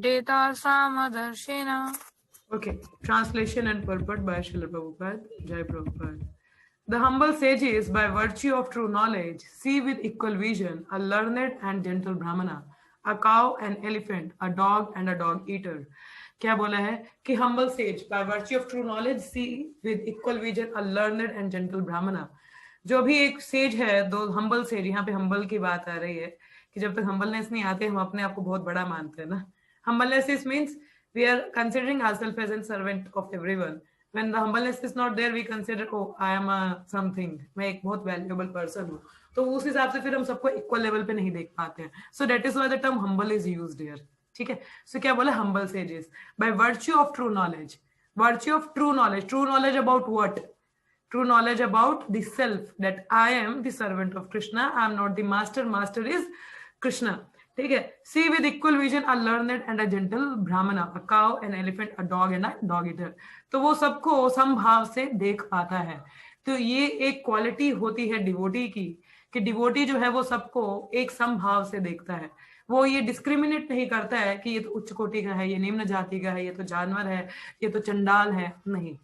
Data Samadharshina. Okay, translation and purport by Srila Prabhupada, Jai Prabhupada. The humble sages, by virtue of true knowledge, see with equal vision a learned and gentle brahmana, a cow, an elephant, a dog and a dog eater. क्या बोला है कि humble sage, by virtue of true knowledge, see with equal vision a learned and gentle brahmana. जो भी एक says है, दो humble says, यहाँ पे हम्बल की बात आ रही है कि जब तक हम्बलनेस नहीं आते हम अपने आप को बहुत बड़ा मानते हैं ना. Humbleness is means we are considering ourselves as a servant of everyone. When the humbleness is not there, we consider, oh, I am a something. मैं एक बहुत valuable person हूँ. तो उस हिसाब से फिर हम सबको equal level पे नहीं देख पाते हैं. So that is why the term humble is used here. ठीक है. So क्या बोला humble sages? By virtue of true knowledge. Virtue of true knowledge. True knowledge about what? True knowledge about the self, that I am the servant of Krishna. I am not the master. Master is Krishna. ठीक है. See with equal vision a learned and a gentle brahmana, a cow, an elephant, a dog and a dog eater. तो वो सबको समभाव से देख पाता है. तो ये एक क्वालिटी होती है डिवोटी की, कि डिवोटी जो है वो सबको एक समभाव से देखता है. वो ये डिस्क्रिमिनेट नहीं करता है कि ये तो उच्च कोटि का है, ये निम्न जाति का है, ये तो जानवर है, ये तो चंडाल है. नहीं,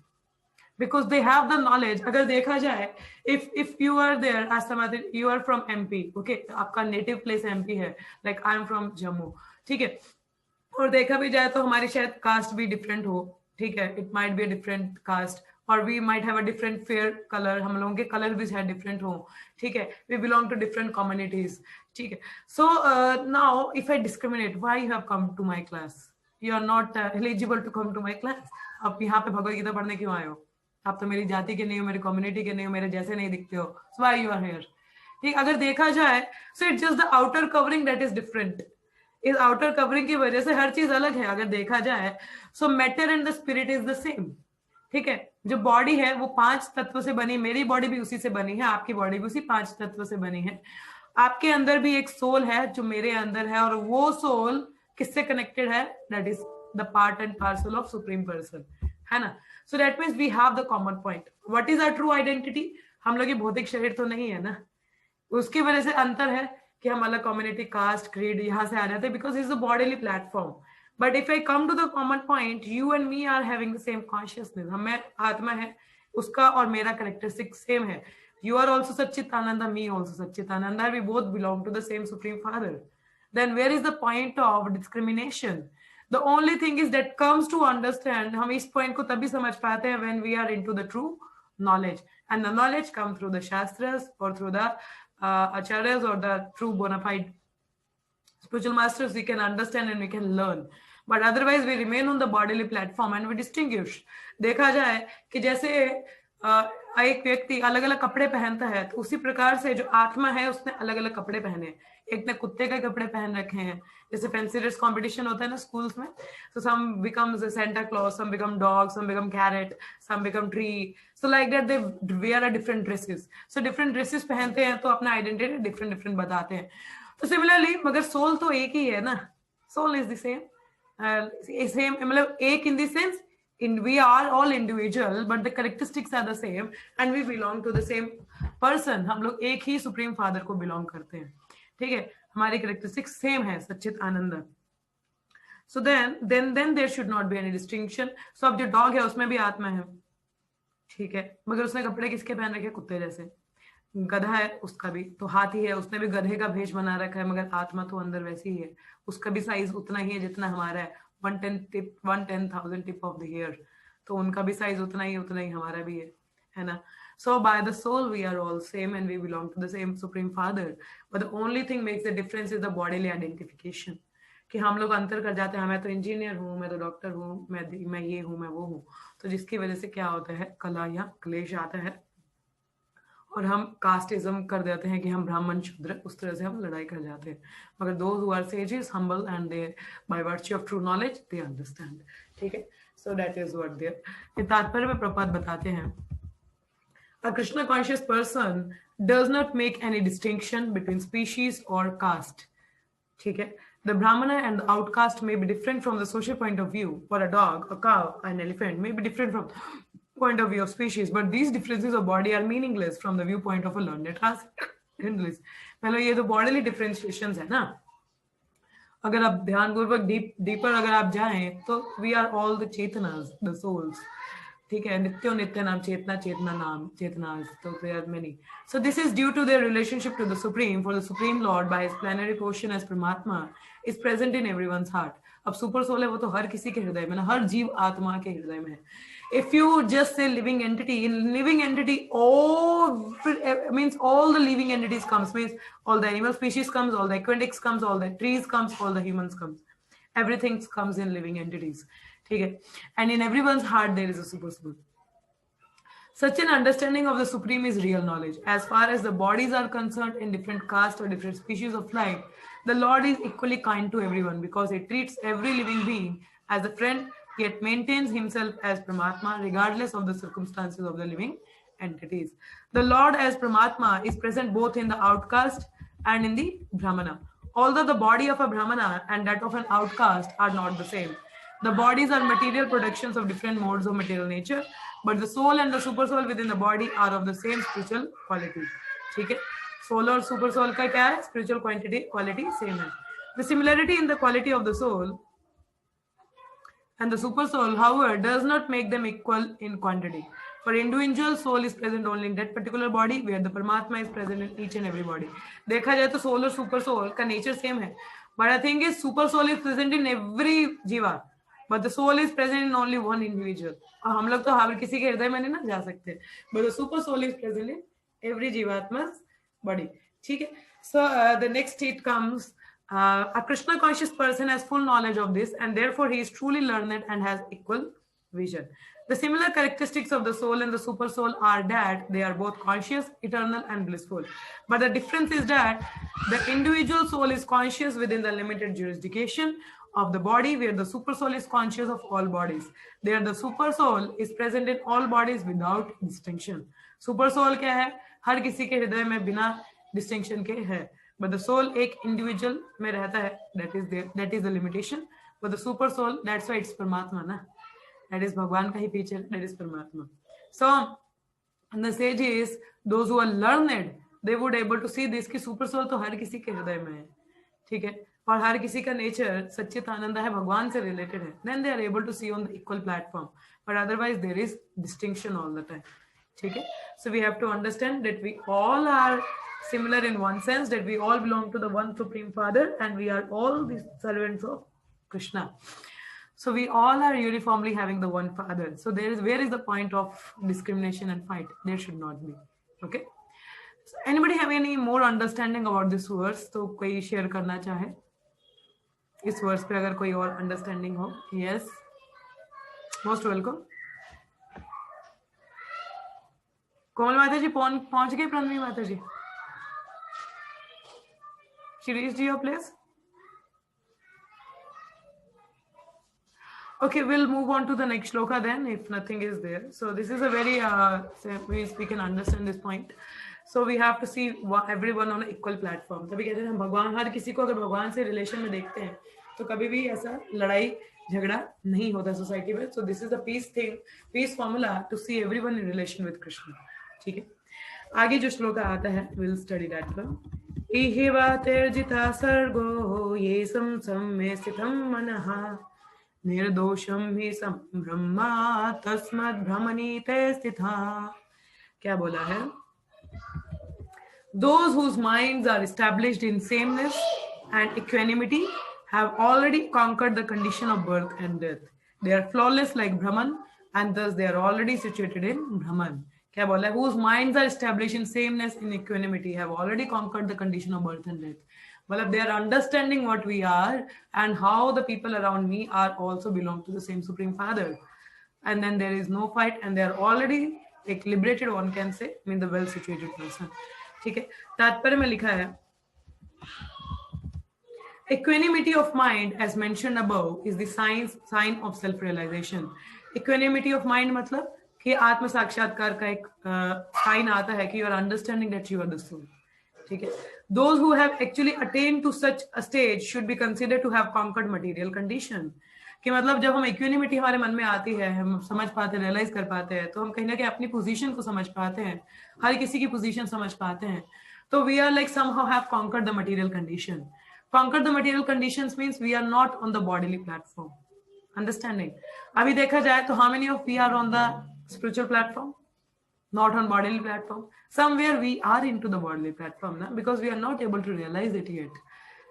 because they have the knowledge. अगर देखा जाए, if you are there as समाधि, you are from MP, okay, आपका native place MP है, like I am from Jammu, ठीक है. और देखा भी जाए तो हमारी शायद कास्ट भी डिफरेंट हो, ठीक है. It might be a different caste, और we might have a different fair colour, हम लोगों के कलर भी शायद डिफरेंट हो, ठीक है. We belong to different communities, ठीक है. So now if I discriminate, why you have come to my class? You are not eligible to come to my class. आप यहाँ पे भगवद गीता पढ़ने क्यों आए हो? आप तो मेरी जाति के नहीं हो, मेरी कम्युनिटी के नहीं हो, मेरे जैसे नहीं दिखते हो. So why you are here? ठीक, अगर देखा जाए, so it's just the outer covering that is different. इस आउटर कवरिंग की वजह से हर चीज अलग है अगर देखा जाए. सो matter and the spirit is the same. ठीक है. जो बॉडी है वो 5 तत्व से बनी, मेरी बॉडी भी उसी से बनी है, आपकी बॉडी भी उसी 5 तत्व से बनी है. आपके अंदर भी एक सोल है जो मेरे अंदर है, और वो सोल किससे कनेक्टेड है? That is the part and parcel of supreme person, है ना. So that means we have the common point. What is our true identity? हम लोग ये भौतिक शरीर तो नहीं है ना. उसकी वजह से अंतर है कि हम अलग कम्युनिटी, कास्ट, क्रीड यहाँ से आ जाते हैं, because is a bodily platform. But if I come to the common point, you and me are having the same consciousness. हमें आत्मा है, उसका और मेरा करेक्टरिस्टिक सेम है. You are also Satchitananda, me also Satchitananda. We both belong to the same Supreme Father. Then where is the point of discrimination? The only thing is that comes to understand, हम इस point को तभी समझ पाते हैं when we are into the true knowledge. And the knowledge comes through the Shastras or through the acharyas or the true bona fide spiritual masters. We can understand and we can learn. But otherwise we remain on the bodily platform and we distinguish. देखा जाए कि जैसे एक व्यक्ति अलग अलग कपड़े पहनता है, तो उसी प्रकार से जो आत्मा है उसने अलग अलग कपड़े पहने. एक ने कुत्ते के कपड़े पहन रखे हैं, जैसे फैंसी ड्रेस कंपटीशन होता है ना स्कूल्स में, so some becomes a Santa Claus, some become dog, some become carrot, some become tree. So like that they wear a different dresses. So different dresses पहनते हैं तो अपना आइडेंटिटी डिफरेंट डिफरेंट बताते हैं. तो सिमिलरली मगर soul तो एक ही है ना. Soul is the same, same मतलब एक in the sense we are all individual but the characteristics are the same and we belong to the same person. हम लोग एक ही सुप्रीम फादर को बिलोंग करते हैं, ठीक है. हमारी characteristics सेम है, सच्चित आनंद. So then there should not be any distinction. So अब जो डॉग है उसमें भी आत्मा है, ठीक है, मगर उसने कपड़े किसके पहन रखे? कुत्ते जैसे. गधा है उसका भी, तो हाथी है उसने भी गधे का भेष बना रखा है, मगर आत्मा तो अंदर वैसी ही है. उसका भी साइज उतना ही है जितना हमारा है, 1/10,000 टिप ऑफ द हेयर. तो उनका भी साइज उतना ही हमारा भी है ना. So by the soul we are all same and we belong to the same supreme father. But the only thing makes the difference is the bodily identification. कि हम लोग अंतर कर जाते हैं, मैं तो इंजीनियर हूँ, मैं तो डॉक्टर हूँ, मैं ये हूँ, मैं वो हूँ. तो जिसकी वजह से क्या होता है, कला या क्लेश आता है और हम कास्टिज्म कर देते हैं कि हम ब्राह्मण शूद्र, उस तरह से हम लड़ाई कर जाते हैं. मगर those who are sages, humble and they by virtue of true knowledge they understand. ठीक है. So that is what they are. तात्पर्य में प्रपात बताते हैं, a Krishna conscious person does not make any distinction between species or caste. ठीक है. The Brahmana and the outcast may be different from the social point of view. For a dog, a cow, an elephant may be different from point of view of species, but these differences of body are meaningless from the viewpoint of a learned transcendentalist. मतलब ये तो bodily differentiations है ना. अगर आप ध्यानपूर्वक deeper अगर आप जाएं तो वी आर ऑल द चेतनास, द सोल्स, ठीक है, नित्यो नित्य नाम चेतना, चेतना नाम चेतनास, तो there are many. So this is due to their relationship to the supreme, for the supreme lord by his plenary portion as Paramatma is present in everyone's heart. अब super soul है वो तो हर किसी के हृदय में ना, हर जीव आत्मा के हृदय में है. If you just say living entity, in living entity all means all the living entities comes, means all the animal species comes, all the aquatics comes, all the trees comes, all the humans comes, everything comes in living entities, ठीक है. And in everyone's heart there is a super soul. Such an understanding of the supreme is real knowledge. As far as the bodies are concerned, in different castes or different species of life, the Lord is equally kind to everyone because he treats every living being as a friend, yet maintains himself as Paramatma regardless of the circumstances of the living entities. The Lord as Paramatma is present both in the outcast and in the Brahmana. Although the body of a Brahmana and that of an outcast are not the same. The bodies are material productions of different modes of material nature, but the soul and the super soul within the body are of the same spiritual quality. ठीक है, soul और super soul का क्या है? Spiritual quality same है. The similarity in the quality of the soul and the super soul, however, does not make them equal in quantity. For individual soul is present only in that particular body, where the Paramatma is present in each and every body. देखा जाए तो soul और super soul का nature same है, but I think is super soul is present in every jiva, but the soul is present in only one individual. और हम लोग तो हर किसी के हृदय में नहीं ना जा सकते, but the super soul is present in every jivatma's body. ठीक है. So the next state comes. A Krishna conscious person has full knowledge of this, and therefore he is truly learned and has equal vision. The similar characteristics of the soul and the super soul are that they are both conscious, eternal, and blissful. But the difference is that the individual soul is conscious within the limited jurisdiction of the body, where the super soul is conscious of all bodies. There the super soul is present in all bodies without distinction. Super soul क्या है? हर किसी के हृदय में बिना distinction के है. But the soul एक individual में रहता है, that is the limitation. But the super soul, that's why it's Paramatma ना, that is भगवान का ही feature, that is Paramatma. So and the sages, those who are learned, they would able to see this कि super soul तो हर किसी के हृदय में है, ठीक है, और हर किसी का nature सच्चित आनंद है, भगवान से related है. Then they are able to see on the equal platform, but otherwise there is distinction all the time. ठीक है. So we have to understand that we all are similar in one sense, that we all belong to the one supreme father and we are all the servants of Krishna. So we all are uniformly having the one father. So where is the point of discrimination and fight? There should not be. Okay. So anybody have any more understanding about this verse? तो कोई share करना चाहे इस verse पे, अगर कोई और understanding हो? Yes. Most welcome. कोमल माता जी पहुंच गए? प्रणवी माता जी, she reached your place? Okay, we'll move on to the next shloka then, if nothing is there. So this is a very we can understand this point. So we have to see everyone on an equal platform. तभी कहते हैं हम भगवान, हर किसी को अगर भगवान से रिलेशन में देखते हैं तो कभी भी ऐसा लड़ाई झगड़ा नहीं होता सोसाइटी में. So this is a peace formula to see everyone in relation with Krishna. ठीक है. आगे जो श्लोका आता है, we'll study that one. इहिवा तेर्जिता सर्गो ये सम्मे स्थितं मनः निर्दोषं हि ब्रह्मा तस्मद् भ्रमणीते स्थिता. क्या बोला है? Those whose minds are established in sameness and equanimity have already conquered the condition of birth and death. They are flawless like Brahman, and thus they are already situated in Brahman. क्या बोला है? Whose minds are established in sameness and equanimity have already conquered the condition of birth and death. मतलब they are understanding what we are and how the people around me are also belong to the same Supreme Father. And then there is no fight and they are already like liberated, one can say, I mean the well situated person. ठीक है. तात्पर्य में लिखा है, equanimity of mind as mentioned above is the sign of self-realization. Equanimity of mind मतलब कि आत्म साक्षात्कार का एक साइन आता है कि you are understanding that you are the soul. ठीक है. Those who have actually attained to such a stage should be considered to have conquered material condition. कि मतलब जब हम इक्विनिमिटी हमारे मन में आती है, हम समझ पाते हैं, रियलाइज कर पाते हैं, तो हम कहीं ना कहीं अपनी पोजीशन को समझ पाते हैं, हर किसी की पोजीशन समझ पाते हैं, तो we are like somehow have conquered the material condition. conquer the material conditions means we are not on the bodily platform. Understanding? अभी देखा जाए तो how many of we are on the spiritual platform? Not on bodily platform. Somewhere we are into the bodily platform now, because we are not able to realize it yet.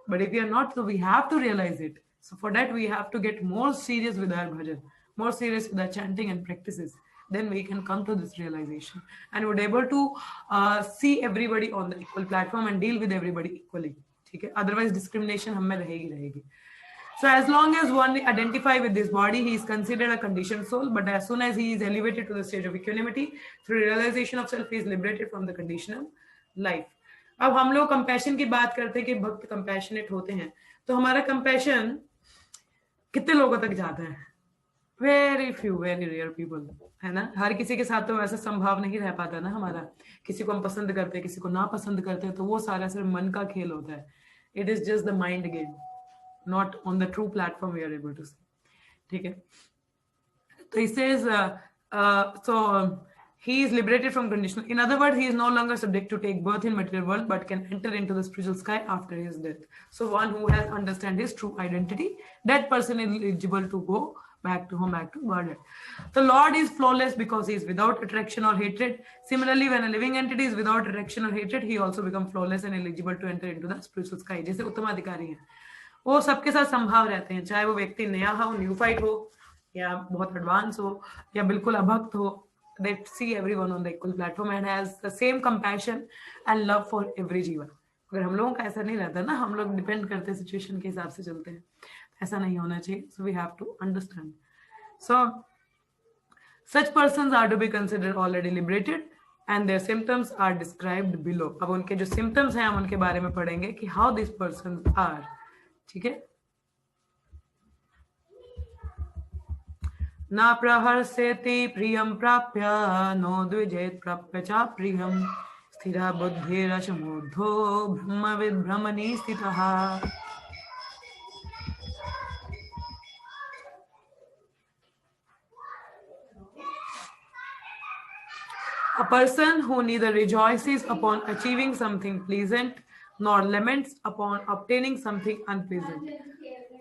But if we are not, so we have to realize it. So for that we have to get more serious with our bhajan, more serious with our chanting and practices. Then we can come to this realization and would able to see everybody on the equal platform and deal with everybody equally. Okay? Otherwise discrimination हम में रहेगी. So as long as one identify with this body, he is considered a conditioned soul. But as soon as he is elevated to the stage of equanimity, through realization of self, he is liberated from the conditional life. अब हम लोग compassion की बात करते हैं कि भक्त compassionate होते हैं, तो हमारा कंपैशन कितने लोगों तक जाता है? Very few, very rare people, है ना. हर किसी के साथ तो वैसा संभव नहीं रह पाता ना हमारा. किसी को हम पसंद करते हैं, किसी को ना पसंद करते हैं, तो वो सारा सिर्फ मन का खेल होता है. It is just the mind game, not on the true platform we are able to see. ठीक है. So he says, he is liberated from conditional. In other words, he is no longer subject to take birth in material world, but can enter into the spiritual sky after his death. So one who has understand his true identity, that person is eligible to go back to home, back to Godhead. The Lord is flawless because he is without attraction or hatred. Similarly, when a living entity is without attraction or hatred, he also becomes flawless and eligible to enter into the spiritual sky. जैसे उत्तमाधिकारी हैं, वो सबके साथ संभाव रहते हैं, चाहे वो व्यक्ति नया हो, न्यूफाइट हो, या बहुत एडवांस हो, या बिल्कुल अभक्त हो. They see everyone on the equal platform and has the same compassion and love for every जीवा. अगर हम लोगों का ऐसा नहीं रहता ना, हम लोग डिपेंड करते हैं, सिचुएशन के हिसाब से चलते हैं, ऐसा नहीं होना चाहिए. So we have to understand. So such persons are to be considered already liberated and their symptoms are described below. अब उनके जो symptoms हैं हम उनके बारे में पढ़ेंगे कि how these persons are. ठीक है. न प्रहर्षेति प्रियं प्राप्य नो द्विजेत प्राप्य च प्रियं स्थिरा बुद्धिरशमूर्धो ब्रह्मविद् ब्रह्मणि स्थितः. A person who neither rejoices upon achieving something pleasant nor laments upon obtaining something unpleasant,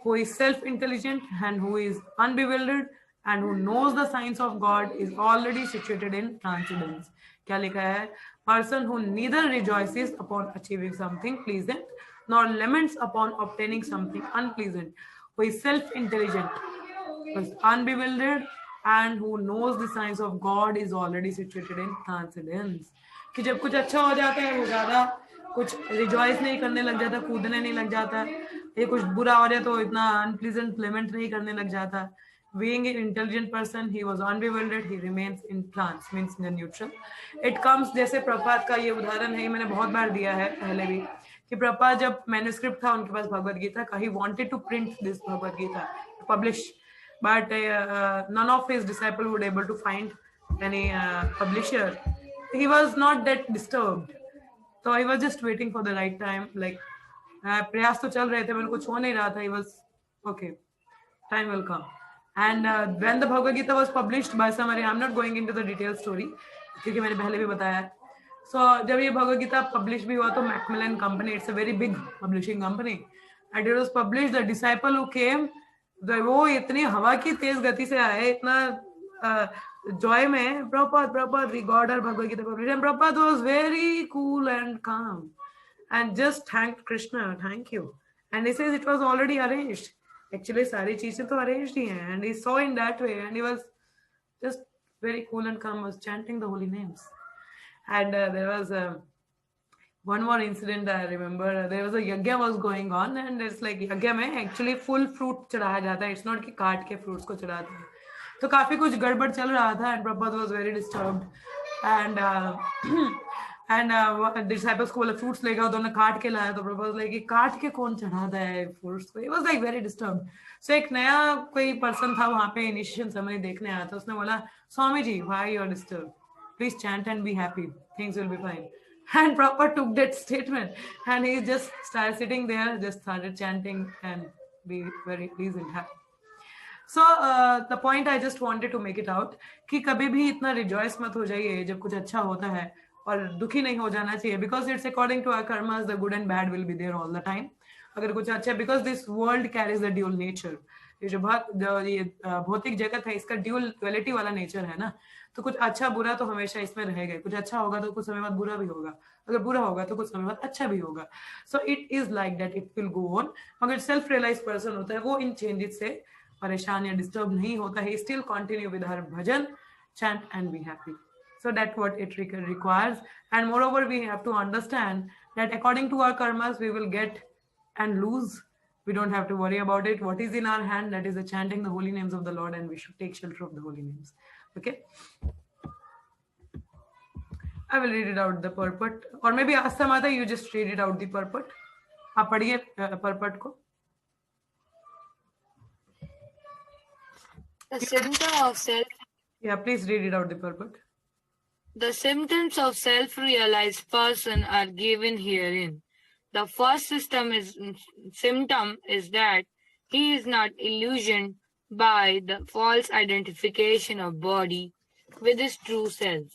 who is self-intelligent and who is unbewildered and who knows the signs of God is already situated in transcendence. क्या लिखा है? Person who neither rejoices upon achieving something pleasant nor laments upon obtaining something unpleasant, who is self-intelligent, who is unbewildered and who knows the signs of God is already situated in transcendence. कि जब कुछ अच्छा हो जाता है वो ज्यादा कुछ रिजॉइस नहीं करने लग जाता, कूदने नहीं लग जाता. ये कुछ बुरा हो जाए तो इतना अनप्लीजेंट लेमेंट नहीं करने लग जाता. Being an intelligent person, he was unbewildered, he remains in trance, means in the neutral. It comes, जैसे प्रभुपाद का ये उदाहरण है, मैंने बहुत बार दिया है पहले भी, कि प्रभुपाद जब मैन्युस्क्रिप्ट था उनके पास भगवद गीता का, he wanted to print this Bhagavad Gita, publish, but none of his disciples were able to find any publisher. He was not that disturbed, so he was just waiting for the right time. Like प्रयास तो चल रहे थे, मैंने कुछ हो नहीं रहा था. He was okay, time will come. And when the Bhagavad Gita was published by somebody, I'm not going into the detailed story, क्योंकि मैंने पहले भी बताया. So जब ये Bhagavad Gita publish भी हुआ तो Macmillan Company, it's a very big publishing company, and it was published. The disciple who came, वो इतनी हवा की तेज गति से आए, इतना joy में, Prabhupada, we got our Bhagavad Gita published, and Prabhupada was very cool and calm, and just thanked Krishna, thank you, and he says it was already arranged. Actually सारी चीजें तो arranged ही हैं, and he saw in that way, and he was just very cool and calm, was chanting the holy names. And there was one more incident I remember. There was a yagya was going on, and it's like yagya में actually full fruit चढ़ाया जाता है. It's not कि काट के fruits को चढ़ाते हैं. तो काफी कुछ गड़बड़ चल रहा था, and Prabhupada was very disturbed, and disciples को बोला fruits लेगा, तो उन्होंने काट के लाया, तो Prabhupada was like काट के कौन चढ़ाता है fruits को. He was like very disturbed. So एक नया कोई person था वहाँ पे initiation ceremony देखने आया था, उसने बोला Swami ji, why you are disturbed? Please chant and be happy, things will be fine. And Prabhupada took that statement and he just started sitting there, just started chanting and be very pleased and happy. So the point I just wanted to make it out कि कभी भी इतना rejoice मत हो जाइए जब कुछ अच्छा होता है, और दुखी नहीं हो जाना चाहिए, because it's according to our karmas, the good and bad will be there all the time. अगर कुछ अच्छा, because this world carries the dual nature, ये ये भौतिक जगत है, इसका ड्यूल क्वालिटी वाला नेचर है ना, तो कुछ अच्छा बुरा तो हमेशा इसमें रहेगा, कुछ अच्छा होगा तो कुछ समय बाद बुरा भी होगा, अगर बुरा होगा तो कुछ समय बाद अच्छा भी होगा. So it is like that, it will go on. मगर सेल्फ रियलाइज पर्सन होता है वो इन चेंजेस से परेशान या डिस्टर्ब नहीं होता है. Still continue with her bhajan, chant and be happy. So that's what it requires. And moreover, we have to understand that according to our karmas, we will get and lose. We don't have to worry about it. What is in our hand, that is the chanting the holy names of the Lord, and we should take shelter of the holy names. Okay. I will read it out the purport, or maybe Asta Mata, you just read it out the purport. आप पढ़िए purport को. The symptom of self. Yeah, please read it out the purport. The symptoms of self-realized person are given herein. The first symptom is that he is not illusioned by the false identification of body with his true self.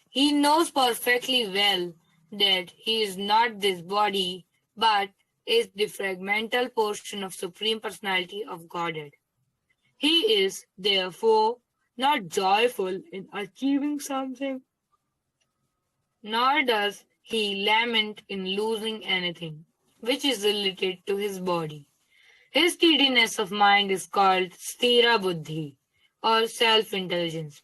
He knows perfectly well that he is not this body, but is the fragmental portion of Supreme Personality of Godhead. He is, therefore, not joyful in achieving something, nor does he lament in losing anything which is related to his body. His steadiness of mind is called sthira buddhi, or self-intelligence.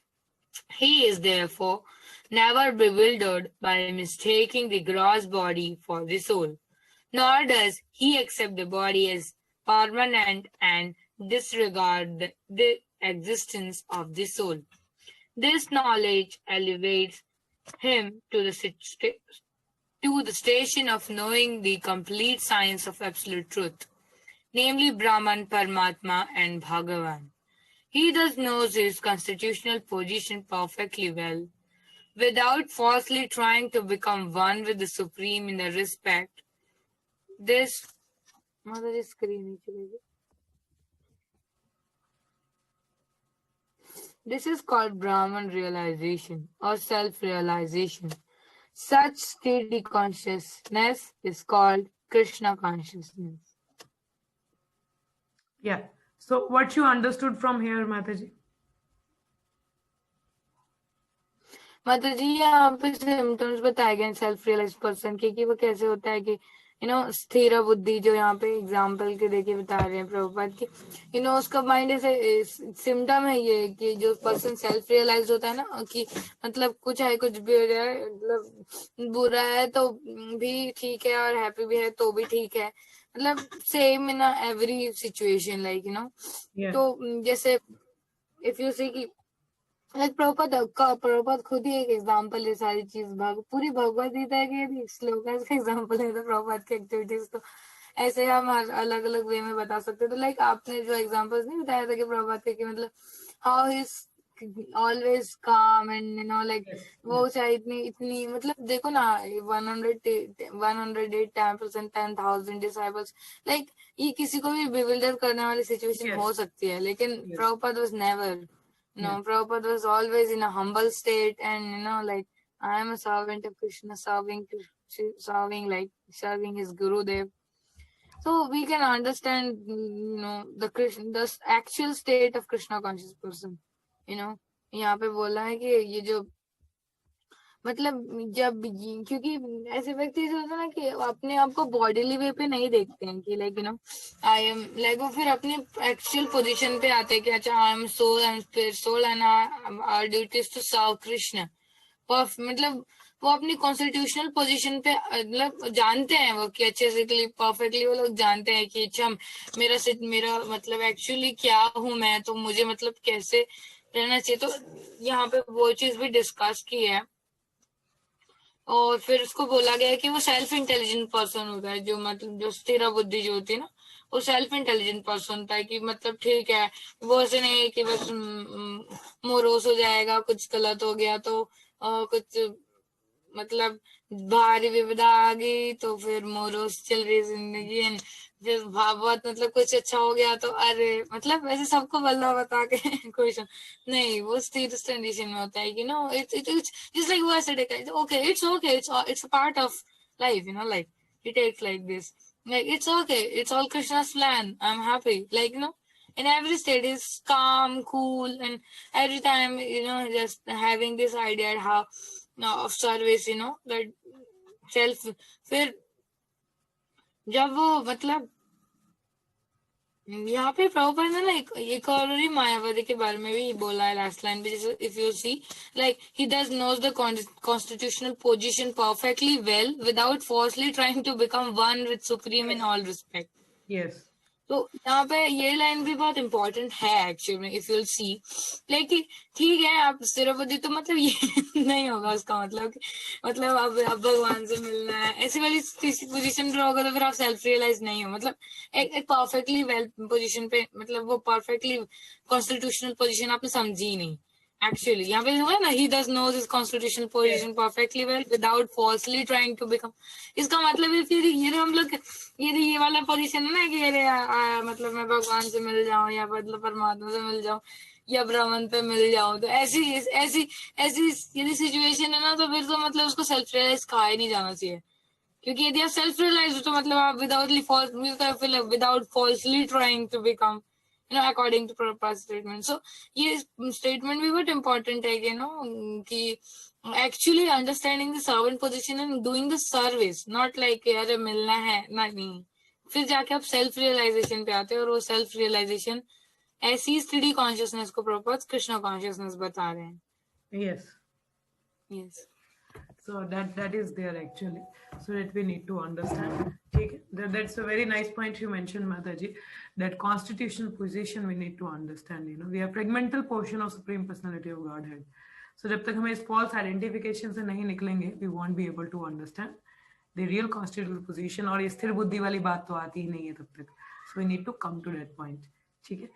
He is therefore never bewildered by mistaking the gross body for the soul, nor does he accept the body as permanent and disregard the existence of the soul. This knowledge elevates him to the station of knowing the complete science of absolute truth, namely Brahman, Paramatma, and Bhagavan. He thus knows his constitutional position perfectly well, without falsely trying to become one with the Supreme in the respect. This is called Brahman realization or self-realization. Such steady consciousness is called Krishna consciousness. Yeah. So what you understood from here, Mataji? माताजी यहाँ पे symptoms बताए गए self realise person के कि वो कैसे होता है कि स्थिर बुद्धि जो यहाँ पे एग्जाम्पल के देके बता रहे हैं प्रभुपाद की उसका माइंड ऐसे सिम्टम है ये कि जो पर्सन सेल्फ रियलाइज होता है ना कि मतलब कुछ है कुछ भी हो जाए मतलब बुरा है तो भी ठीक है और हैप्पी भी है तो भी ठीक है मतलब same in every situation like तो जैसे इफ यू सी की लाइक प्रभुपाद खुद ही एक एग्जांपल है सारी चीज पूरी भगवद गीता के यदि श्लोक का एग्जांपल है तो प्रभुपाद की एक्टिविटीज तो ऐसे हम अलग अलग वे में बता सकते तो लाइक आपने जो एग्जांपल्स नहीं बताया था कि प्रभुपाद के मतलब हाउ इज ऑलवेज काम एंड लाइक वो चाहे इतनी मतलब देखो ना 108 टेम्पल्स एंड 10,000 डिसाइपल्स लाइक ये किसी को भी बिविल्डर करने वाली सिचुएशन हो सकती है लेकिन Prabhupada was never Prabhupada was always in a humble state and, like, I am a servant of Krishna, serving his Gurudev. So we can understand, the actual state of Krishna conscious person. यहाँ पे बोला है कि ये जो मतलब जब क्योंकि ऐसे व्यक्ति जो होता है ना कि अपने आप को बॉडीली वे पे नहीं देखते हैं कि लाइक आई एम लाइक वो फिर अपने एक्चुअल पोजीशन पे आते हैं कि अच्छा I am soul and spirit soul and our duty is to serve Krishna मतलब वो अपनी कॉन्स्टिट्यूशनल पोजीशन पे मतलब जानते हैं वो कि अच्छे से परफेक्टली वो लोग जानते हैं कि अच्छा मेरा मतलब एक्चुअली क्या हूँ मैं तो मुझे मतलब कैसे रहना चाहिए तो यहाँ पे वो चीज भी डिस्कस की है और फिर उसको बोला गया है कि वो सेल्फ इंटेलिजेंट पर्सन होता है जो मतलब जो स्थिर बुद्धि जो होती है ना वो सेल्फ इंटेलिजेंट पर्सन होता है कि मतलब ठीक है वो ऐसे नहीं है कि बस मोरोस हो जाएगा कुछ गलत हो गया तो कुछ मतलब भारी विपदा आ गई तो फिर मोरोस चल रही जिंदगी एंड फिर भागवत मतलब कुछ अच्छा हो गया तो अरे मतलब वैसे सबको बल्ला बता के क्वेश्चन नहीं वो स्थिर कंडीशन में होता है कि इट्स जस्ट लाइक वो ऐसे okay it's a part of life like it takes like this Like, it's okay. It's all Krishna's plan. I'm happy. Like, in every state is calm, cool, and every time, just having this idea how, of service, that self. फिर जब वो मतलब यहाँ पे प्रभुपाद ने ना एक और ही मायावती के बारे में भी बोला है लास्ट लाइन पे, जैसे if you see like he does knows the constitutional position perfectly well without falsely trying to become one with supreme in all respect. Yes. तो यहाँ पे ये लाइन भी बहुत इंपॉर्टेंट है एक्चुअली में, इफ यूल सी. लेकिन ठीक है, आप सिरोपति तो मतलब ये नहीं होगा उसका मतलब अब भगवान से मिलना है ऐसी वाली पोजीशन पे होगा तो फिर आप सेल्फ रियलाइज नहीं हो. मतलब एक परफेक्टली वेल पोजीशन पे, मतलब वो परफेक्टली कॉन्स्टिट्यूशनल पोजीशन आपने समझी ही नहीं एक्चुअली. यहाँ पे हुआ ना, he does knows his constitutional position perfectly well without falsely trying to become. इसका मतलब है फिर ये हम लोग ये वाला पोजीशन है ना कि अरे मतलब मैं भगवान से मिल जाऊं या मतलब परमात्मा से मिल जाऊं या ब्राह्मण पे मिल जाऊं, तो ऐसी ऐसी ऐसी यदि सिचुएशन है ना, तो फिर तो मतलब उसको सेल्फ रियलाइज कहा ही नहीं जाना चाहिए. क्योंकि यदि आप सेल्फ रियलाइज हो तो मतलब आप without falsely trying to become according to past statement. So ये statement भी बहुत important है कि actually understanding the servant position and doing the service, not like यार मिलना है नहीं. फिर जाके आप self realization पे आते हो, और वो self realization ऐसी steady consciousness को proper Krishna consciousness बता रहे हैं. Yes. So that is there actually, so that we need to understand. Okay, that's a very nice point you mentioned, Mataji, that constitutional position we need to understand. We are fragmental portion of Supreme Personality of Godhead. So जब तक हमें इस false identification से नहीं निकलेंगे, we won't be able to understand the real constitutional position. और ये स्थिर बुद्धि वाली बात तो आती ही नहीं है तब तक. So we need to come to that point. ठीक है.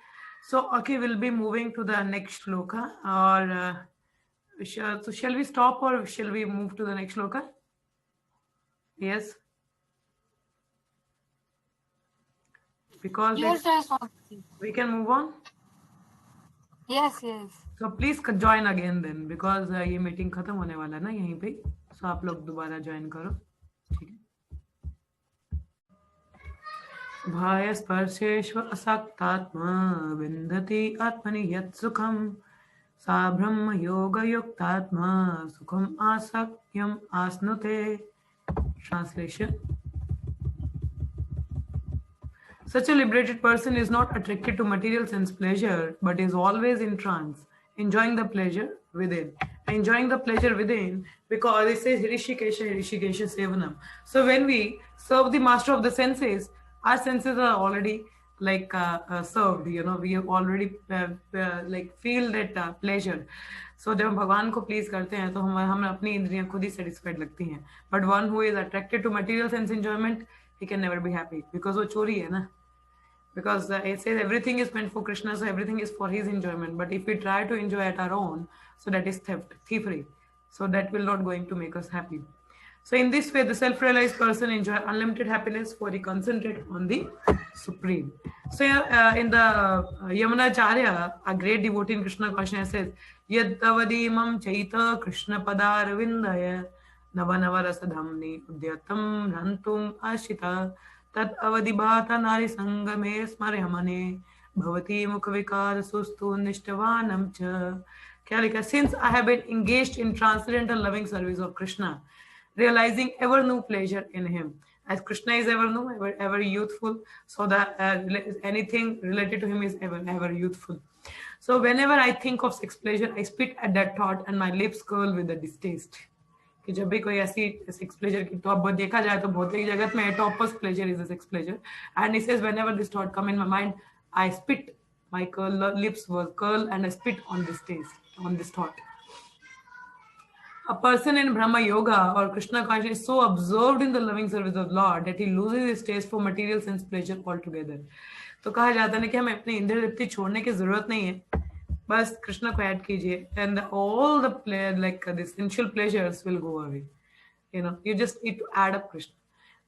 So okay, we'll be moving to the next shloka. और so shall we stop or shall we move to the next shloka? Yes. Because we can move on. Yes. So please join again then, because ये meeting खत्म होने वाला है ना यहीं पे. So आप लोग दोबारा join करो. ठीक है. भाय स्पर्शेष्व असक्तात्मा विन्दति आत्मनि यत् सुखम् सा ब्रह्म योग युक्तात्मा सुखम आसक्यम आस्नुते. Translation. Such a liberated person is not attracted to material sense pleasure, but is always in trance, enjoying the pleasure within. Enjoying the pleasure within, because it says Hrishikesha Sevanam. So when we serve the master of the senses, our senses are already like served, we have already like feel that pleasure. So जब हम भगवान को please करते हैं तो हम अपनी इंद्रियां खुद ही सेटिस्फाइड लगती हैं. But one who is attracted to material sense enjoyment, he can never be happy, because वो चोरी है ना. Because it says everything is meant for Krishna, so everything is for his enjoyment. But if we try to enjoy at our own, so that is thievery. So that will not going to make us happy. So in this way, the self-realized person enjoy unlimited happiness, for he concentrate on the Supreme. So in the Yamunacharya, a great devotee in Krishna consciousness says, Yad tavadimam chaita Krishna padar vindaya navanavarasadhamni udyatam rantum ashita tat avadibhata nari sangame smaryamane bhavati mukhavikar sustu nishtavanam cha. Since I have been engaged in transcendental loving service of Krishna, realizing ever new pleasure in him, as Krishna is ever new, ever youthful, so that anything related to him is ever youthful. So whenever I think of sex pleasure, I spit at that thought and my lips curl with the distaste. कि जब भी कोई ऐसी sex pleasure की, तो अब देखा जाए तो भौतिक जगत में topmost pleasure is a sex pleasure. And it says whenever this thought come in my mind, I spit, my lips were curl and I spit on this thought. A person in Brahma Yoga or Krishna consciousness is so absorbed in the loving service of Lord that he loses his taste for material sense pleasure altogether. तो कहा जाता है कि हमें अपनी इंद्रिय तृप्ति छोड़ने की जरूरत नहीं है, बस कृष्ण को ऐड कीजिए, and all the the sensual pleasures will go away. You just need to add up Krishna.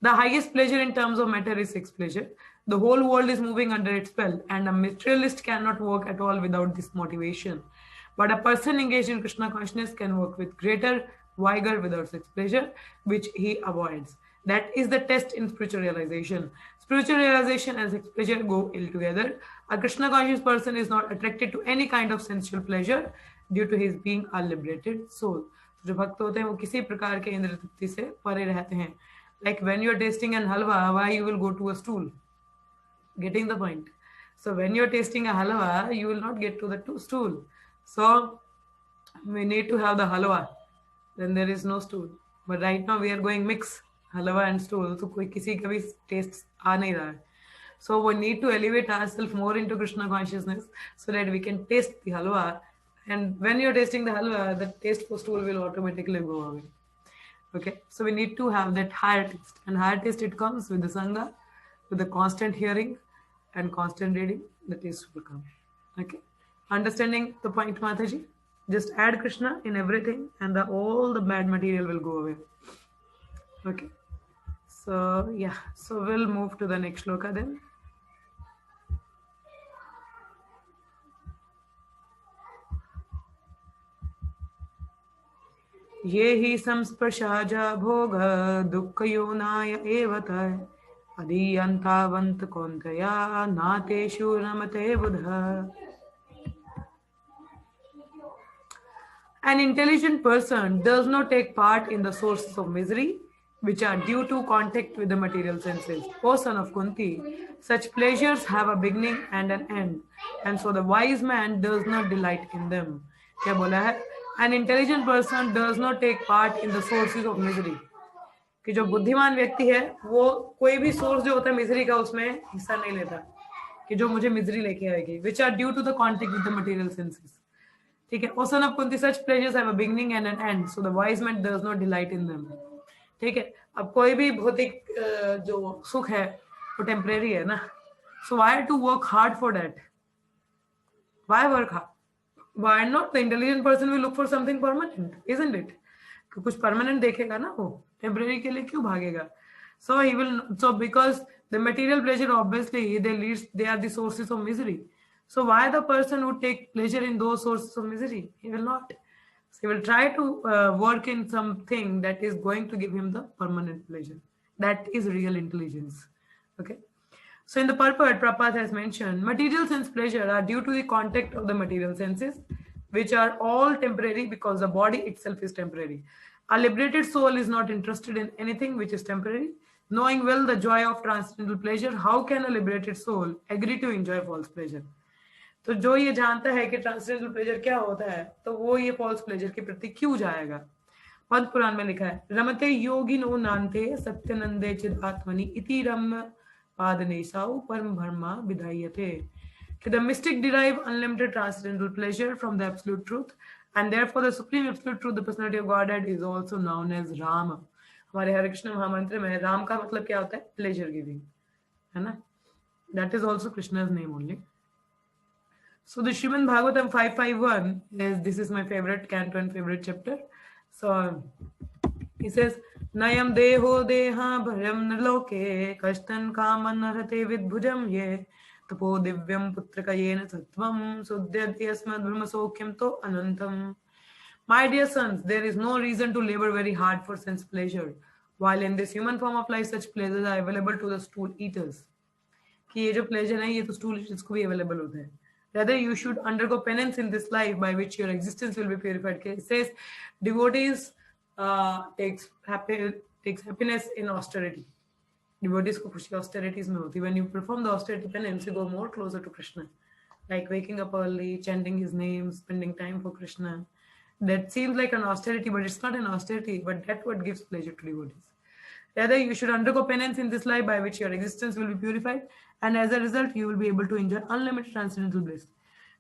The highest pleasure in terms of matter is sex pleasure. The whole world is moving under its spell, and a materialist cannot work at all without this motivation. But a person engaged in Krishna consciousness can work with greater vigor without sex pleasure, which he avoids. That is the test in spiritual realization. Spiritual realization and sex pleasure go ill together. A Krishna conscious person is not attracted to any kind of sensual pleasure due to his being a liberated soul. जो भक्त होते हैं वो किसी प्रकार के इंद्रिय तृप्ति से परे रहते हैं. Like when you are tasting an halwa, why you will go to a stool? Getting the point. So when you're tasting a halwa, you will not get to the stool. So we need to have the halwa. Then there is no stool. But right now we are going mix halwa and stool. So कोई किसी का भी taste आ नहीं रहा है. So we need to elevate ourselves more into Krishna consciousness so that we can taste the halwa. And when you're tasting the halwa, the taste for stool will automatically go away. Okay, so we need to have that higher taste. And higher taste, it comes with the sangha, with the constant hearing and constant reading, the taste will come. Okay, understanding the point, Mataji? Just add Krishna in everything and all the bad material will go away. Okay, so yeah, so we'll move to the next shloka then. ये हि संस्पर्शाजा भोग दुःखयोनाय एव तय अधीयन्तावन्त कौन्तेया नातेषु रमते बुधः. An intelligent person does not take part in the sources of misery which are due to contact with the material senses. O son of Kunti, such pleasures have a beginning and an end, and so the wise man does not delight in them. क्या बोला है? An intelligent person does not take part in the sources of misery. कि जो बुद्धिमान व्यक्ति है वो कोई भी सोर्स जो होता है मिजरी का उसमें हिस्सा नहीं लेता कि जो मुझे मिजरी लेके आएगी, which are due to the contact with the material senses. ठीक है. O son of Kunti, such pleasures have a beginning and an end, so the wise man does not delight in them. ठीक है. अब कोई भी भौतिक जो सुख है वो टेम्परेरी है ना. So why to work hard for that? Why work hard? Why not? The intelligent person will look for something permanent, isn't it? कुछ permanent देखेगा ना वो. Temporary के लिए क्यों भागेगा? So he will. So because the material pleasure obviously they are the sources of misery. So why the person would take pleasure in those sources of misery? He will not. So he will try to work in something that is going to give him the permanent pleasure. That is real intelligence. Okay. So in the purport, Prabhupada has mentioned, material sense pleasure are due to the contact of the material senses, which are all temporary because the body itself is temporary. A liberated soul is not interested in anything which is temporary. Knowing well the joy of transcendental pleasure, how can a liberated soul agree to enjoy false pleasure? तो जो ये जानता है कि transcendental pleasure क्या होता है तो वो ये फॉल्स प्लेजर के प्रति क्यों जाएगा? पद्म पुराण में लिखा है, रमते योगिनो नान्ते सत्यनंदे चिदात्मनि इति रम्य पादनेसाउ परम Brahma विधायते. The mystic derive unlimited transcendental pleasure from the absolute truth, and therefore the supreme absolute truth, the personality of Godhead, is also known as Rama. हमारे हरे कृष्ण महामंत्र में राम का मतलब क्या होता है? Pleasure giving, है ना? That is also Krishna's name only. So the Srimad Bhagavatam 551 is, this is my favorite canto and favorite chapter. So he says, Nayam deho deha bharam nirloke kashtan kaman narate vidbhujam ye tapo divyam putraka yena sattvam sudyati asmad brahma sokyam to anantam. My dear sons, there is no reason to labor very hard for sense pleasure, while in this human form of life such pleasures are available to the stool eaters. कि ये जो pleasure है ये तो stool eaters को भी available होता है. Rather, you should undergo penance in this life by which your existence will be purified. It says, devotees takes happiness in austerity. Devotees को खुशी austerities में होती. When you perform the austerity penance, you go more closer to Krishna. Like waking up early, chanting his name, spending time for Krishna. That seems like an austerity, but it's not an austerity. But that's what gives pleasure to devotees. Rather, you should undergo penance in this life by which your existence will be purified, and as a result, you will be able to enjoy unlimited transcendental bliss.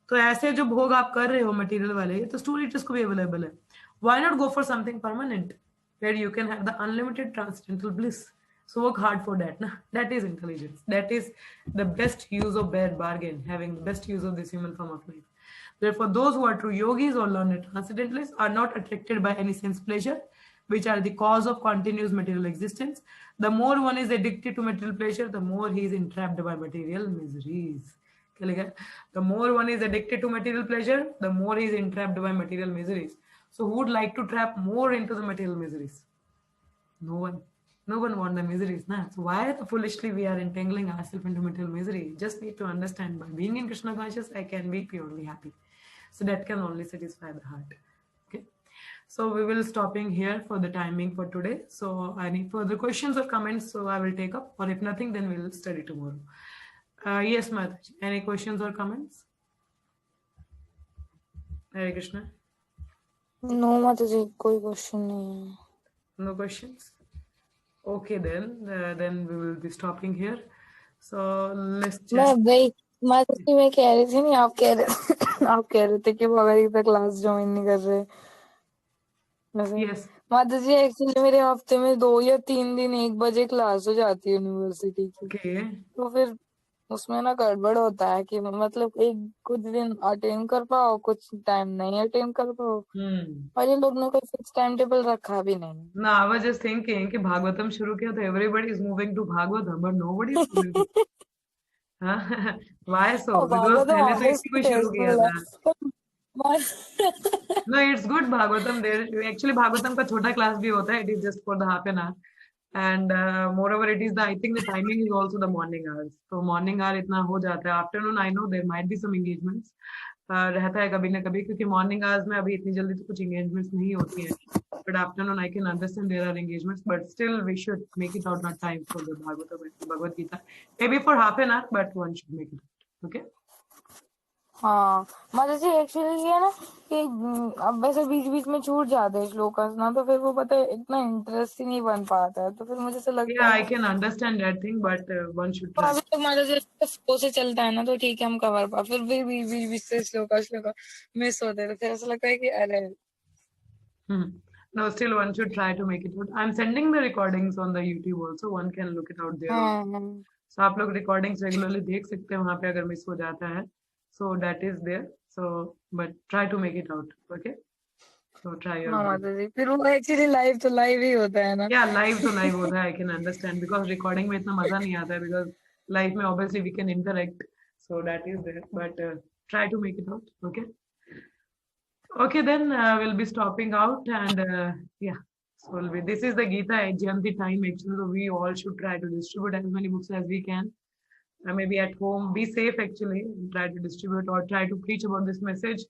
तो ऐसे जो भोग आप कर रहे हो material वाले तो स्टूल ईटर्स को भी अवेलेबल है. Why not go for something permanent where you can have the unlimited transcendental bliss? So work hard for that. That is intelligence. That is the best use of bad bargain, having the best use of this human form of life. Therefore, those who are true yogis or learned transcendentalists are not attracted by any sense pleasure, which are the cause of continuous material existence. The more one is addicted to material pleasure, the more he is entrapped by material miseries. The more one is addicted to material pleasure, the more he is entrapped by material miseries. So who would like to trap more into the material miseries? No one. No one wants the miseries, na? So why foolishly we are entangling ourselves into material misery? Just need to understand, by being in Krishna conscious, I can be purely happy. So that can only satisfy the heart. Okay. So we will stopping here for the timing for today. So any further questions or comments, so I will take up, or if nothing, then we'll study tomorrow. Yes, Mataji. Any questions or comments? Hare Krishna. No, Mataji, कोई question नहीं है. No questions. Okay, then we will be stopping here. So let's मैं just. वही Mataji मैं कह रही थी नहीं, आप कह रहे थे कि वो अगर इधर क्लास ज्वाइन नहीं कर रहे वैसे. Yes. Mataji एक्चुअली मेरे हफ्ते में 2 या 3 दिन 1 बजे क्लास हो जाती है यूनिवर्सिटी की. Okay. तो फिर उसमें ना गड़बड़ होता है कि मतलब कुछ दिन अटेंड कर पाओ, कुछ टाइम नहीं अटेंड कर पाओ. और ये लोग ने कोई फिक्स टाइम टेबल रखा भी नहीं. No, I was just thinking कि भागवतम शुरू किया तो everybody is moving to Bhagavatam, but nobody is moving to. हाँ? Why so? और Because भागवत पहले तो ऑब्वियसली इसी को शुरू किया टेस्टफुल है. था. No, it's good Bhagavatam. There actually Bhagavatam का छोटा class भी होता है. It is just for the half an hour. And moreover, it is the, I think the timing is also the morning hours. So morning hour इतना हो जाता है. Afternoon I know there might be some engagements. रहता है कभी ना कभी, क्योंकि morning hours में अभी इतनी जल्दी तो कुछ engagements नहीं होती हैं. But afternoon I can understand there are engagements, but still we should make it out that time for the Bhagavad Gita. Maybe for half an hour, but one should make it out. Okay. हाँ मतलब जी actually ये ना कि अब वैसे बीच बीच में छूट जाते हैं श्लोक ना, तो फिर वो पता है इतना इंटरेस्ट ही नहीं बन पाता है. तो फिर मुझे ऐसा लगता Yeah, है I can understand that thing, but one should तो try. अभी तो मतलब जैसे फ्लो से चलता है ना, तो ठीक है हम कवर पा, फिर भी बीच बीच से श्लोक मिस होते हैं, तो फिर ऐसा लगता है कि अरे. No, still one should try to make it out. I'm sending the recordings on the YouTube also. One can look it out there. हाँ. So आप लोग recordings regularly देख सकते हैं वहाँ पे अगर miss हो जाता है. So that is there. So but try to make it out. Okay. So try your हाँ best. माता जी, फिर वो एक्चुअली लाइव तो लाइव ही होता है ना. Yeah, live तो live होता है. I can understand because recording में इतना मजा नहीं आता है, because live में obviously we can interact. So that is there. But try to make it out. Okay. Okay, then we'll be stopping out, and yeah, so will be. This is the Gita Jayanti time actually, so we all should try to distribute as many books as we can. Maybe at home, be safe actually, try to distribute or try to preach about this message.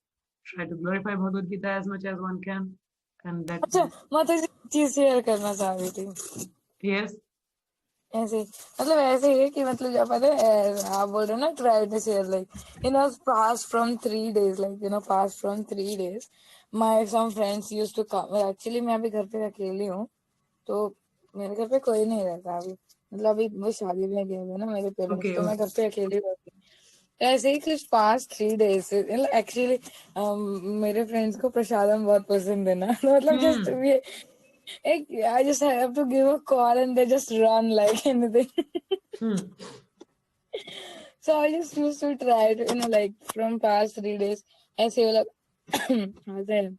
Try to glorify Bhagavad Gita as much as one can, and that. अच्छा माता जी चीज share करना चाह रही थी. Yes. ऐसे मतलब ऐसे है कि मतलब जब पता है आप बोल रहे हो ना try to share like past from 3 days past from 3 days my some friends used to come. Actually मैं अभी घर पे अकेली हूँ, तो मेरे घर पे कोई नहीं रहता अभी. मतलब अभी वो शादी में गए हुए ना मेरे पेरेंट्स, Okay. तो मैं घर पे अकेली रहती हूँ. तो ऐसे ही कुछ पास 3 days से एक्चुअली मेरे फ्रेंड्स को प्रसादम बहुत पसंद है ना. तो मतलब just I just have to give a call and they just run like anything. So I just used to try to, like from past 3 days, ऐसे मतलब आते हैं.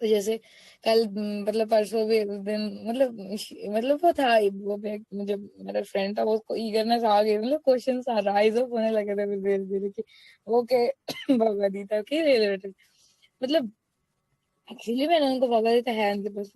तो जैसे कल मतलब परसों भी उस दिन मतलब वो था वो जो मेरा फ्रेंड था, वो ईगरनेस आ गई, मतलब क्वेश्चंस राइज अप होने लगे थे धीरे धीरे कि वो के भगवद गीता के रिलेटेड. मतलब एक्चुअली मैंने उनको भगवद गीता है उनके पास,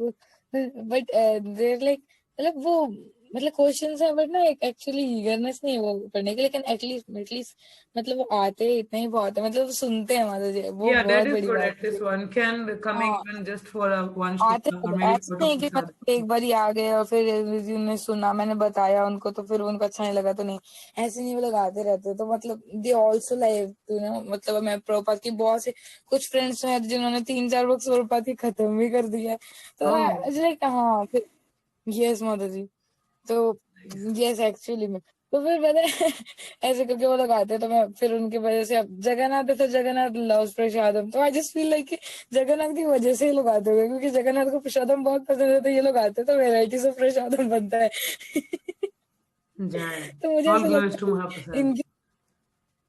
बट देर लाइक मतलब वो मतलब क्वेश्चंस है, बट ना एक्चुअली ईगरनेस नहीं है वो पढ़ने की, लेकिन एटलीस्ट मतलब वो आते हैं इतना ही बहुत है, मतलब सुनते हैं मतलब वो Yeah, that बहुत is बड़ी good. बात At least one can come है. even just for one आते shloka or maybe ऐसे out नहीं of कि prasad. मतलब एक बार ही आ गए और फिर उन्होंने सुना, मैंने बताया उनको तो फिर उनको अच्छा नहीं लगा, तो नहीं ऐसे नहीं, वो लोग आते रहते. तो मतलब दे ऑल्सो लाइक मतलब मैं प्रभुपाद की बहुत से कुछ फ्रेंड्स हैं जिन्होंने 3-4 बुक्स प्रभुपाद की खत्म भी कर दी है. तो लाइक हाँ फिर यस माता जी. तो यस एक्चुअली में तो फिर पता है ऐसे करके वो लोग आते हैं, तो मैं फिर उनकी वजह से अब जगन्नाथ है तो जगन्नाथ लव्स प्रसादम, तो आई जस्ट फील लाइक कि जगन्नाथ की वजह से ही लोग आते होंगे, क्योंकि जगन्नाथ को प्रसादम बहुत पसंद है, तो ये लोग आते हैं तो वेराइटीज ऑफ प्रसादम बनता है. तो मुझे All ऐसा glories to लगता है Mahaprasad. इनकी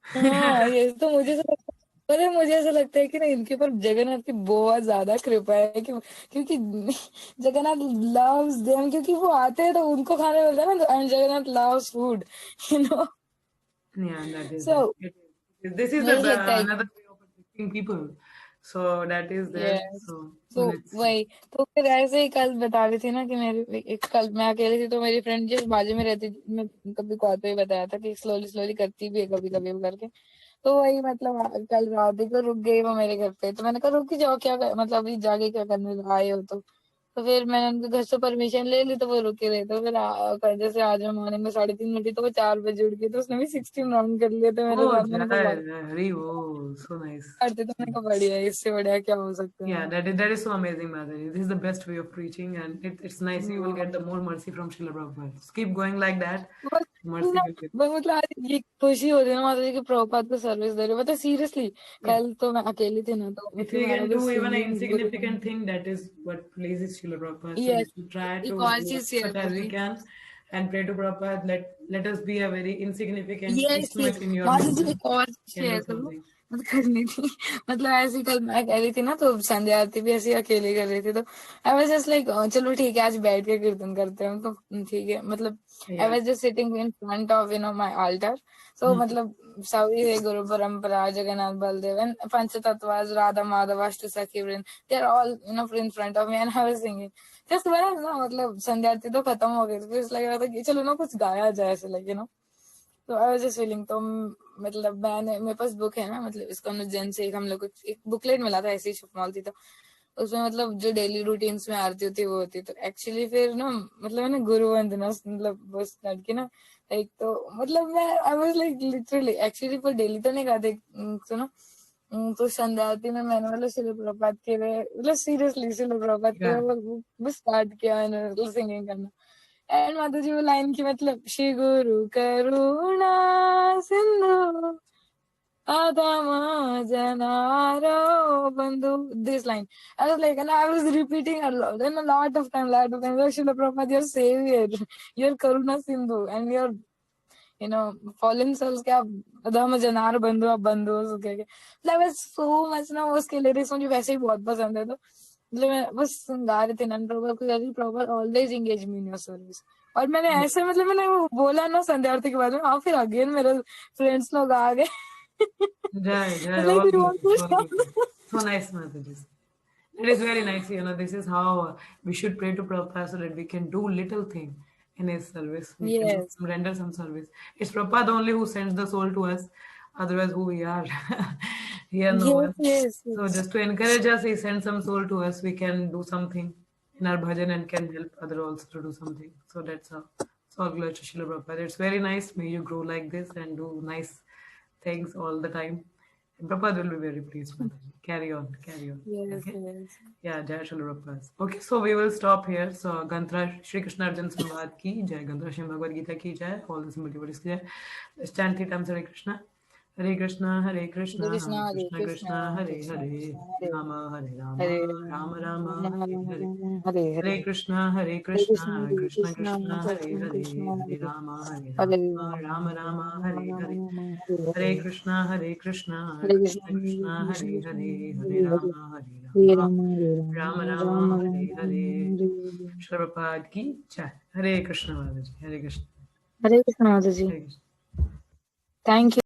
हाँ ये तो मुझे ऐसा लगता है, पता मुझे ऐसा लगता है कि ना इनके ऊपर जगन्नाथ की बहुत ज्यादा कृपा है, क्योंकि जगन्नाथ लव्स देम, क्योंकि वो आते हैं तो उनको खाने मिलता है ना, and Jagannath loves food you. Yeah, that is So that. This is मुझे ऐसा लगता है another way of attracting people. So that is there. Yes. So तो let's see. वही तो फिर ऐसे ही कल बता रही थी ना कि मेरी कल मैं अकेली थी तो मेरी फ्रेंड जिस बाजू में रहती थी, मैं कभी कॉल पे ही बताया था कि स्लोली स्लोली करती भी है कभी कभी करके। तो वही मतलब कल रात ही को रुक गई वो मेरे घर पे, तो मैंने कहा रुक ही जाओ मतलब अभी जाके क्या करने आए हो। तो फिर मैंने उनके घर से परमिशन ले ली तो वो रुके रहे। तो फिर जैसे आज मैं मॉर्निंग में 3:30 उठी तो वो 4 बजे उठ गई, तो उसने भी 16 राउंड कर लिए थे मेरे Oh, साथ। मैंने कहा Hare, oh, so nice. करते तो मैंने कहा बढ़िया है, इससे बढ़िया क्या हो सकता Yeah, है। that is so amazing, Madhuri. This is the best way of preaching, and it's nice. You will get the more mercy from Srila Prabhupada. Just keep going like that. बस Mercy ना will get. बस मतलब आज ये खुशी हो रही है ना माता जी की प्रभुपाद को सर्विस दे रही हो, मतलब सीरियसली। Yeah. कल तो मैं अकेली थी ना, तो If मतलब we I can was do even an singing Guru. insignificant thing, that is what pleases Srila Prabhupada. So we yes, should try एक to और do चीज as share much as we करूंगी। can and pray to Prabhupada. Let us be a very insignificant yes instrument in your माता जी, mission. एक और Can do share करूँ, something. मतलब करनी थी। मतलब ऐसे ही कल मैं कह रही थी ना, तो संध्या आरती भी ऐसे ही अकेले कर रही थी, तो आई वाज जस्ट लाइक चलो ठीक है आज बैठ के कीर्तन करते हैं। तो ठीक है मतलब I Yeah. Was just sitting in front of my altar. So Hmm. मतलब सभी है गुरु परंपरा, जगन्नाथ बलदेव एंड पंच तत्वाज, राधा माधव, अष्ट सखी वृंद, they are all in front of me and I was singing. Just बड़ा ना मतलब संध्या आरती तो खत्म हो गई थी, फिर लग रहा था कि चलो ना कुछ गाया जाए ऐसे लगे ना। तो आई वाज जस्ट फीलिंग। तो मतलब मैंने मेरे पास बुक है ना, मतलब इसको उज्जैन से हम लोग को एक बुकलेट मिला था, ऐसी शॉल थी। तो उसमें मतलब जो डेली रूटीन्स में आरती होती वो होती। तो एक्चुअली फिर ना मतलब मैंने गुरु वंदना मतलब वो स्टार्ट की ना, एक तो मतलब मैं I was like literally actually पर डेली तो नहीं गाते सुनो। तो संध्या आरती में मैंने मतलब शिल प्रभात के लिए मतलब सीरियसली शिल प्रभात के Yeah. लिए स्टार्ट किया मैंने सिंगिंग करना। एंड माता जी वो लाइन की मतलब श्री गुरु करुणा सिंधु अधम जनारो बंधु, this line I was like, and I was repeating a lot and a lot of time Srila Prabhupada, your savior, your karuna sindhu, and your fallen souls के आप अधम जनार बंधु, आप बंधु हो सके। मतलब so much ना उसके लिरिक्स मुझे वैसे ही बहुत पसंद है। तो मतलब मैं बस गा रही थी नन proper always engage me in your service. और मैंने ऐसे मतलब मैंने वो बोला ना संध्या आरती के बाद में, फिर अगेन मेरे फ्रेंड्स लोग आ गए। Jai, Like, all do you good, want to all stop? good. So nice, Mataji. It is very nice. This is how we should pray to Prabhupada so that we can do little thing in his service. We can do Yes, render some service. It's Prabhupada only who sends the soul to us. Otherwise, who we are? Here, no yes, one. yes, So yes. just to encourage us, he sends some soul to us. We can do something in our bhajan and can help other also to do something. So that's how. So all glory to Srila Prabhupada. It's very nice. May you grow like this and do nice things all the time. And Prabhupada will be very pleased, Mataji. Carry on, carry on. Yes, Okay? yes. Yeah, Jai Shri Prabhupada. Okay, so we will stop here. So Gantra Shri Krishna Arjun Samvad ki Jai, Gantra Shri Bhagavad Gita ki Jai, all the symbol devotees ki Jai. Let's chant 3 times Hare Krishna. Hare Krishna, Hare Hare Krishna, Krishna, Hare Krishna Krishna, Krishna, Hare Krishna Hare, Krishna, Hare Rama Hare Rama, Hare Rama Rama, Rama, Hare Rama Hare. Rama, Hare Hare Hare. Krishna, Hare Hare Krishna, Krishna, Hare Krishna Krishna, Krishna, Hare Krishna Hare, Krishna, Hare Rama, Hare Hare Rama, Rama, Rama Hare Rama, Rama, Hare Hare. Rama Rama, Hare Hare Hare. Krishna, Hare Krishna, Hare Krishna, Krishna Hare Krishna, Hare Krishna, Hare, Hare Hare Hare. Rama, Hare Hare Rama, Rama, Hare Rama Rama, Rama, Rama Hare Rama, Hare. Hare Hare. Prabhupada ki Jai. Hare Krishna, Mataji. Hare Krishna. Hare Krishna, Mataji. Hare Krishna. Thank you.